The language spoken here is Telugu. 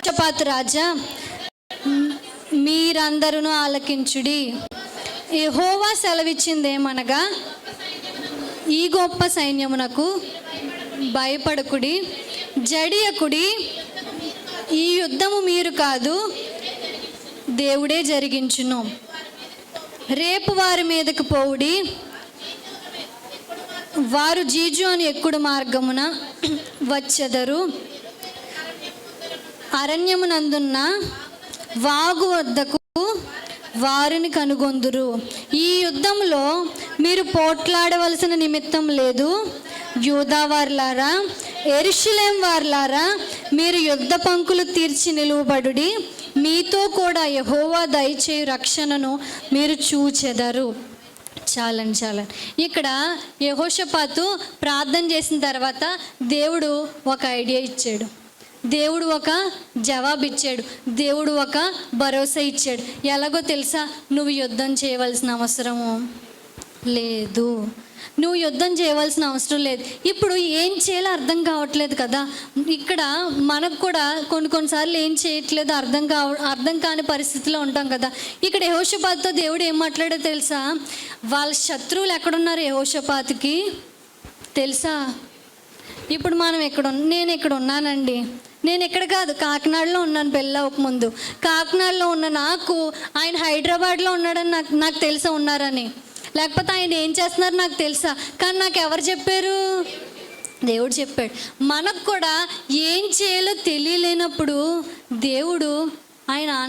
యెహోషాపాతు రాజా, మీరందరూ ఆలకించుడి. యెహోవా సెలవిచ్చిందేమనగా, ఈ గొప్ప సైన్యమునకు భయపడకుడి, జడియకుడి. ఈ యుద్ధము మీరు కాదు, దేవుడే జరిగించును. రేపు వారి మీదకు పోవుడి. వారు జీజోను ఎక్కుడు మార్గమున వచ్చెదరు. అరణ్యమునందున్న వాగు వద్దకు వారిని కనుగొందురు. ఈ యుద్ధంలో మీరు పోట్లాడవలసిన నిమిత్తం లేదు. యూదా వారులారా, యెరూషలేము వారులారా, మీరు యుద్ధ పంకులు తీర్చి నిలువబడుడి. మీతో కూడా యెహోవా దయచేయు రక్షణను మీరు చూచెదరు. చాలండి. ఇక్కడ యెహోషాపాతు ప్రార్థన చేసిన తర్వాత దేవుడు ఒక ఐడియా ఇచ్చాడు, దేవుడు ఒక జవాబు ఇచ్చాడు, దేవుడు ఒక భరోసా ఇచ్చాడు. ఎలాగో తెలుసా? నువ్వు యుద్ధం చేయవలసిన అవసరము లేదు, నువ్వు యుద్ధం చేయవలసిన అవసరం లేదు. ఇప్పుడు ఏం చేయాలో అర్థం కావట్లేదు కదా. ఇక్కడ మనకు కూడా కొన్నిసార్లు ఏం చేయట్లేదు, అర్థం కాని పరిస్థితిలో ఉంటాం కదా. ఇక్కడ యెహోషాపాతుతో దేవుడు ఏం మాట్లాడో తెలుసా? వాళ్ళ శత్రువులు ఎక్కడున్నారు యెహోషాపాతుకి తెలుసా? ఇప్పుడు మనం నేను ఇక్కడ ఉన్నానండి, నేను ఇక్కడ కాదు, కాకినాడలో ఉన్నాను. పెళ్ళి అవ్వకముందు కాకినాడలో ఉన్న నాకు ఆయన హైదరాబాద్లో ఉన్నాడని నాకు తెలుసా ఉన్నారని, లేకపోతే ఆయన ఏం చేస్తున్నారు నాకు తెలుసా? కానీ నాకు ఎవరు చెప్పారు? దేవుడు చెప్పాడు. మనకు కూడా ఏం చేయాలో తెలియలేనప్పుడు దేవుడు ఆయన